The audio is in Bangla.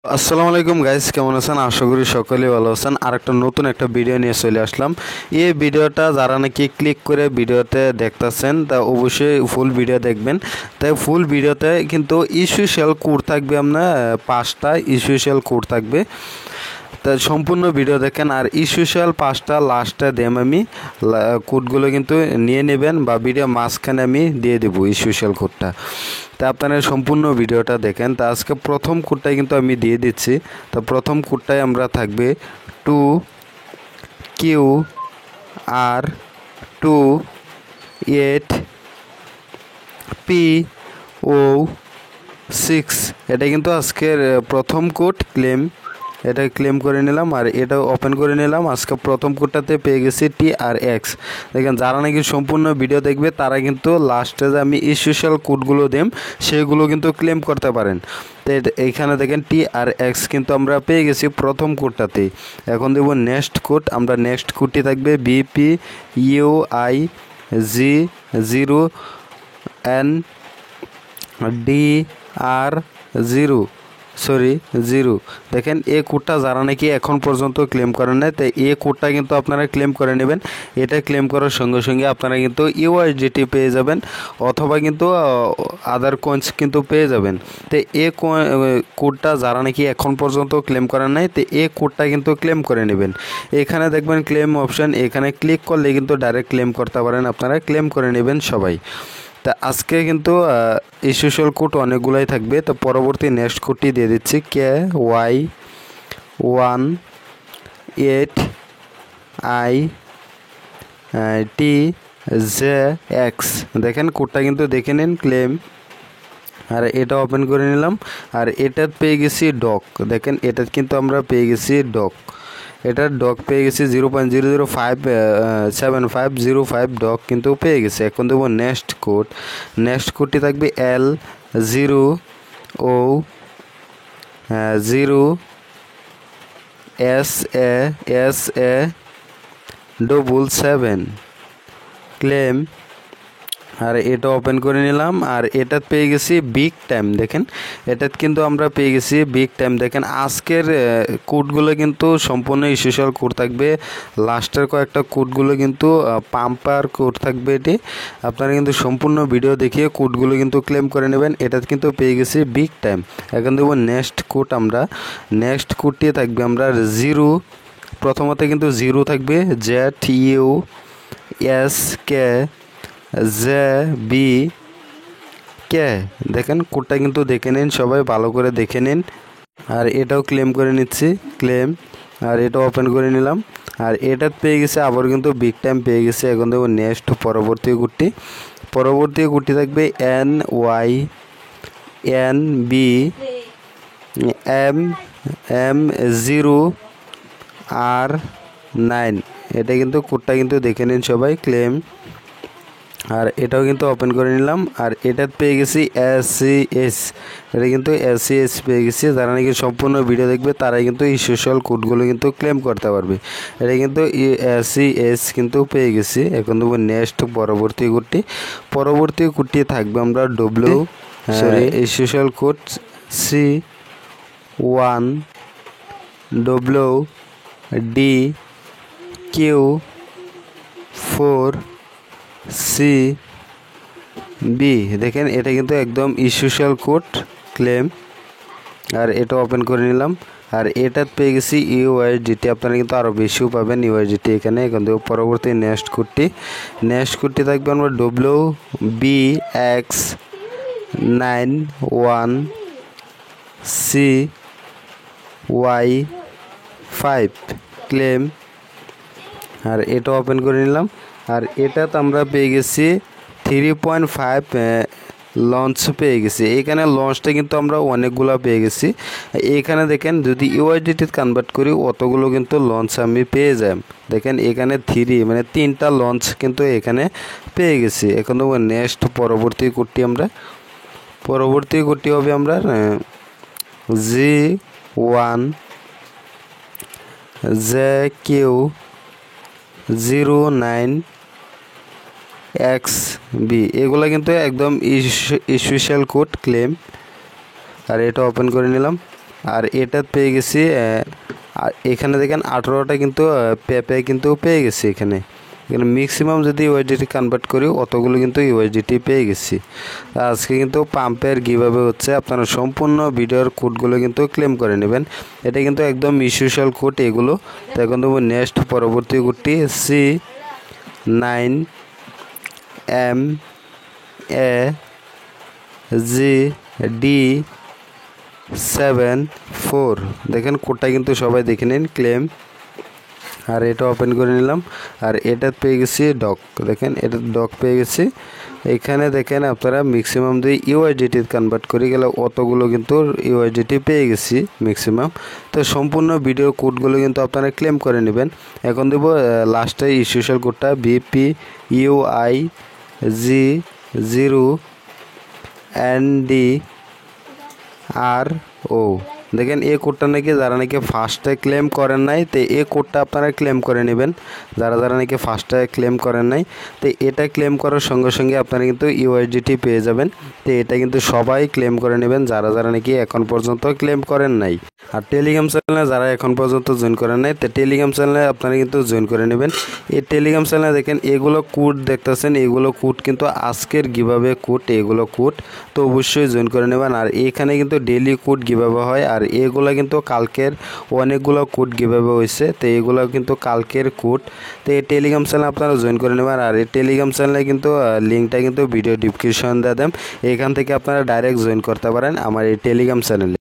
আসসালামু আলাইকুম গাইস, কেমন আছেন? আশা করি সকলেই ভালো আছেন। আর একটা নতুন একটা ভিডিও নিয়ে চলে আসলাম। এই ভিডিওটা যারা নাকি ক্লিক করে ভিডিওতে দেখতেছেন তা অবশ্যই ফুল ভিডিও দেখবেন। তাই ফুল ভিডিওতে কিন্তু ইস্যুশিয়াল কোড থাকবে, আপনার 5টা ইস্যুশিয়াল কোড থাকবে। তা সম্পূর্ণ ভিডিও দেখেন। আর ইস্যুশিয়াল 5টা লাস্টে দেম আমি কোডগুলো কিন্তু নিয়ে নেবেন, বা ভিডিও মাঝখানে আমি দিয়ে দেবো ইস্যুশিয়াল কোডটা। তা আপনারা সম্পূর্ণ ভিডিওটা দেখেন। তা আজকে প্রথম কোডটাই কিন্তু আমি দিয়ে দিচ্ছি। তো প্রথম কোডটাই আমরা থাকবে 2QR28PO6। এটা কিন্তু আজকের প্রথম কোড ক্লেম। এটা ক্লেম করে নিলাম আর এটা ওপেন করে নিলাম। আজকে প্রথম কোডটাতে পেয়ে গেছি TRX। দেখেন, যারা নাকি সম্পূর্ণ ভিডিও দেখবে তারা কিন্তু লাস্টে যে আমি স্পেশাল কোডগুলো দেম সেগুলো কিন্তু ক্লেম করতে পারেন। তো এইখানে দেখেন TRX কিন্তু আমরা পেয়ে গেছি প্রথম কোডটাতেই। এখন দেবো নেক্সট কোড। আমরা নেক্সট কোডটি থাকবে BPUIG0NDR0 দেখেন, এই কোডটা যারা নাকি এখন পর্যন্ত ক্লেম করেন না, তাই এই কোডটা কিন্তু আপনারা ক্লেম করে নেবেন। এটা ক্লেম করার সঙ্গে সঙ্গে আপনারা কিন্তু ইউআইজিটি পেয়ে যাবেন, অথবা কিন্তু আদার কয়েন্স কিন্তু পেয়ে যাবেন। তো এই কোডটা যারা নাকি এখন পর্যন্ত ক্লেম করেন নাই, তো এই কোডটা কিন্তু ক্লেম করে নেবেন। এখানে দেখবেন ক্লেম অপশান, এখানে ক্লিক করলে কিন্তু ডাইরেক্ট ক্লেম করতে পারেন, আপনারা ক্লেম করে নেবেন সবাই। তা আজকে কিন্তু স্পেশাল কোড অনেকগুলাই থাকবে। তো পরবর্তী নেক্সট কোডটি দিয়ে দিচ্ছি KY18ITJX। দেখেন কোডটা কিন্তু দেখে নিন, ক্লেম। আর এটা ওপেন করে নিলাম। আর এটার পেয়ে গেছি ডক। দেখেন, এটার কিন্তু আমরা পেয়ে গেছি ডক। এটার ডক পেয়ে গেছি 0.0057505 ডক কিন্তু পেয়ে গেছে। এখন দেবো নেক্সট কোড। নেক্সট কোডটি থাকবে L0O0SA77 ক্লেম। আর এটা ওপেন করে নিলাম। আর এটাত পেয়ে গেছি বিগ টাইম। দেখেন, এটাত কিন্তু আমরা পেয়ে গেছি বিগ টাইম। দেখেন, আজকের কোডগুলো কিন্তু সম্পূর্ণ স্পেশাল কোড থাকবে। লাস্টের কয়েকটা কোডগুলো কিন্তু পাম্পার কোড থাকবে। এটি আপনারা কিন্তু সম্পূর্ণ ভিডিও দেখিয়ে কোডগুলো কিন্তু ক্লেম করে নেবেন। এটাত কিন্তু পেয়ে গেছি বিগ টাইম। এখন দেবো নেক্সট কোড। আমরা নেক্সট কোডটি থাকবে আমরা জিরো। প্রথমত কিন্তু জিরো থাকবে ZUSK দেখেন, কোডটা কিন্তু দেখে নিন, সবাই ভালো করে দেখে নিন। আর এটাও ক্লেম করে নিচ্ছি, ক্লেম। আর এটা ওপেন করে নিলাম। আর এটার পেয়ে গেছে আবার কিন্তু বিগ টাইম পেয়ে গেছে। এখন দেখবো নেক্সট পরবর্তী কোডটি। পরবর্তী কোডটি থাকবে NYNBM0R9। এটা কিন্তু কোডটা কিন্তু দেখে নিন সবাই, ক্লেম। আর এটাও কিন্তু ওপেন করে নিলাম। আর এটার পেয়ে গেছি SCS। এটা কিন্তু SCS পেয়ে গেছি। যারা নাকি সম্পূর্ণ ভিডিও দেখবে তারাই কিন্তু এই স্পেশাল কোডগুলো কিন্তু ক্লেম করতে পারবে। এটা কিন্তু SCS কিন্তু পেয়ে গেছি। এখন দেবো নেক্সট পরবর্তী কোডটি। পরবর্তী কোডটি থাকবে আমরা স্পেশাল কোড C1WDQ4CB। দেখেন, এটা কিন্তু একদম স্পেশাল কোড, ক্লেম। আর এটা ওপেন করে নিলাম। আর এটাত পেয়ে গেছি ইউআইজিটি। আপনারা কিন্তু আরও বেশিও পাবেন ইউআইজিটি এখানে। এখন দেখো পরবর্তী নেক্সট কোডটি। নেক্সট কোডটি থাকবে আমরা WBX91CY5 ক্লেম। আর এটা ওপেন করে নিলাম। আর এটাতে আমরা পেয়ে গেছি 3.5 লঞ্চ পেয়ে গেছি। এইখানে লঞ্চটা কিন্তু আমরা অনেকগুলো পেয়ে গেছি। এখানে দেখেন, যদি ইউআইডিটি কনভার্ট করি অতগুলো কিন্তু লঞ্চ আমি পেয়ে যাই। দেখেন, এখানে 3টা লঞ্চ কিন্তু এখানে পেয়ে গেছি। এখন তো নেক্সট পরবর্তী কোডটি আমরা পরবর্তী কোডটি হবে আমরা G1JQ09XB। এগুলো কিন্তু একদম স্পেশাল কোড, ক্লেম। আর এটা ওপেন করে নিলাম। আর এটা পেয়ে গেছি আর এখানে দেখেন 18টা কিন্তু পেপে কিন্তু পেয়ে গেছি এখানে ম্যাক্সিমাম যদি ইউএসডিটি কনভার্ট করি অতগুলো কিন্তু ইউএসডিটি পেয়ে গেছি। আজকে কিন্তু পাম্পের কিভাবে হচ্ছে আপনারা সম্পূর্ণ ভিডিওর কোডগুলো কিন্তু ক্লেম করে নেবেন। এটা কিন্তু একদম ইস্যুশাল কোড এগুলো। তো এখন দেবো নেক্সট, পরবর্তী কোডটি CMAGD74 দেখেন কোডটা কিন্তু সবাই দেখে নিন ক্লেম। আর এটা ওপেন করে নিলাম। আর এটা পেয়ে গেছি ডক, দেখেন এটা ডক পেয়ে গেছি। এখানে দেখেন আপনারা ম্যাক্সিমাম দিয়ে ইউএসডিটি কনভার্ট করে গেলে অতগুলো কিন্তু ইউএসডিটি পেয়ে গেছি ম্যাক্সিমাম। তো সম্পূর্ণ ভিডিও কোডগুলো কিন্তু আপনারা ক্লেম করে নেবেন। এখন দেব লাস্টে ইস্যুশাল কোডটা BPUIG0NDRO। দেখেন এই কোডটা নাকি যারা নাকি ফার্স্টে ক্লেম করেন নাই, তো এই কোডটা আপনারা ক্লেম করে নেবেন যারা যারা নাকি ফার্স্টে ক্লেম করেন নাই। তো এটা ক্লেম করার সঙ্গে সঙ্গে আপনারা কিন্তু ইউএসডিটি পেয়ে যাবেন। তো এটা কিন্তু সবাই ক্লেম করে নেবেন যারা যারা নাকি এখন পর্যন্ত ক্লেম করেন নাই। আর টেলিগ্রাম চ্যানেলে যারা এখন পর্যন্ত জয়েন করেন নাই, তো টেলিগ্রাম চ্যানেলে আপনারা কিন্তু জয়েন করে নেবেন। এই টেলিগ্রাম চ্যানেলে দেখেন এগুলো কোড দেখতেছেন, এগুলো কোড কিন্তু আজকের গিভাবে কোড, এগুলো কোড। তো অবশ্যই জয়েন করে নেবেন। আর এখানে কিন্তু ডেইলি কোড গিভাবে হয়, আর এগুলো কিন্তু কালকের অনেকগুলো কোড গিভাবে হয়েছে। তো এগুলো কিন্তু কালকের কোড। তো এই টেলিগ্রাম চ্যানেল আপনারা জয়েন করে নেবেন। আর এই টেলিগ্রাম চ্যানেলে কিন্তু লিঙ্কটা কিন্তু ভিডিও ডিসক্রিপশন দিয়ে দেন, এখান থেকে আপনারা ডাইরেক্ট জয়েন করতে পারেন আমার এই টেলিগ্রাম চ্যানেলে।